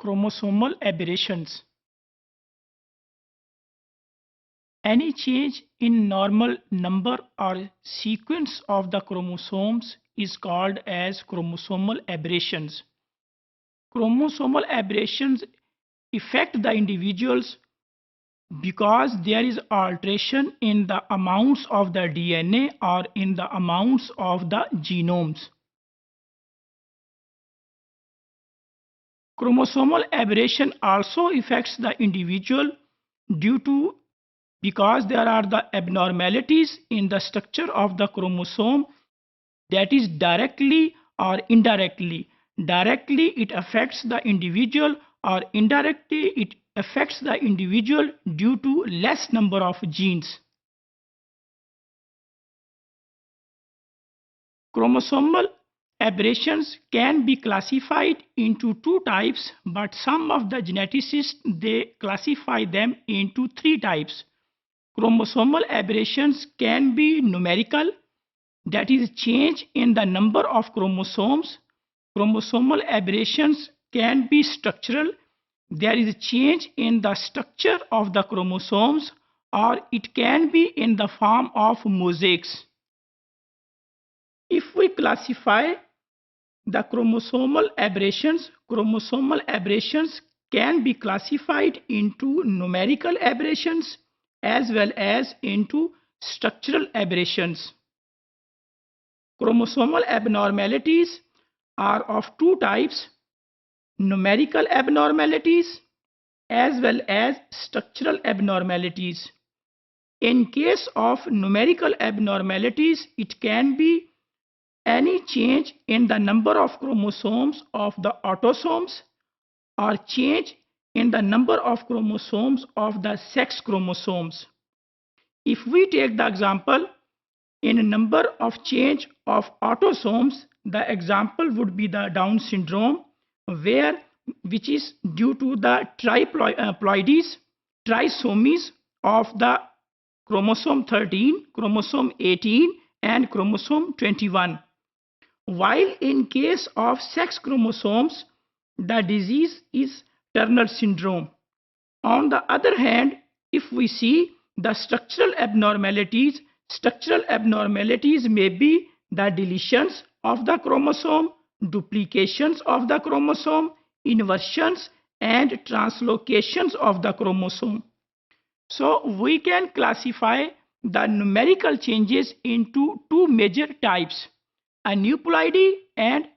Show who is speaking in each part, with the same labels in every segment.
Speaker 1: chromosomal aberrations. Any change in normal number or sequence of the chromosomes is called as chromosomal aberrations. Chromosomal aberrations affect the individuals because there is alteration in the amounts of the DNA or in the amounts of the genomes. Chromosomal aberration also affects the individual because there are the abnormalities in the structure of the chromosome, that is directly or indirectly. Directly it affects the individual, or indirectly it affects the individual due to less number of genes. Chromosomal aberrations can be classified into two types, but some of the geneticists they classify them into three types. Chromosomal aberrations can be numerical, that is change in the number of chromosomes. Chromosomal aberrations can be structural, there is a change in the structure of the chromosomes, or it can be in the form of mosaics. If we classify the chromosomal aberrations can be classified into numerical aberrations as well as into structural aberrations. Chromosomal abnormalities are of two types: numerical abnormalities as well as structural abnormalities. In case of numerical abnormalities, it can be any change in the number of chromosomes of the autosomes or change in the number of chromosomes of the sex chromosomes. If we take the example in number of change of autosomes, the example would be the Down syndrome, which is due to the triploidies, trisomies of the chromosome 13, chromosome 18 and chromosome 21. While in case of sex chromosomes, the disease is Turner syndrome. On the other hand, if we see the structural abnormalities may be the deletions of the chromosome, duplications of the chromosome, inversions and translocations of the chromosome. So we can classify the numerical changes into two major types: aneuploidy and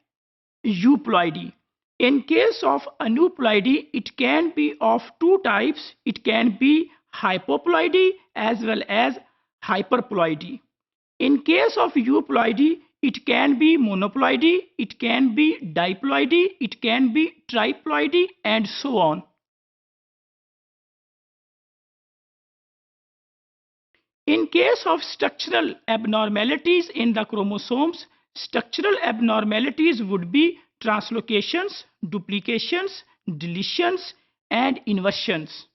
Speaker 1: euploidy. In case of aneuploidy, it can be of two types. It can be hypoploidy as well as hyperploidy. In case of euploidy, it can be monoploidy, it can be diploidy, it can be triploidy and so on. In case of structural abnormalities in the chromosomes, structural abnormalities would be translocations, duplications, deletions and inversions.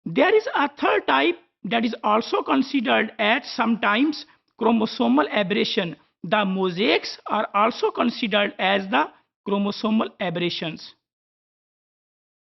Speaker 1: There is a third type that is also considered as sometimes chromosomal aberration. The mosaics are also considered as the chromosomal aberrations.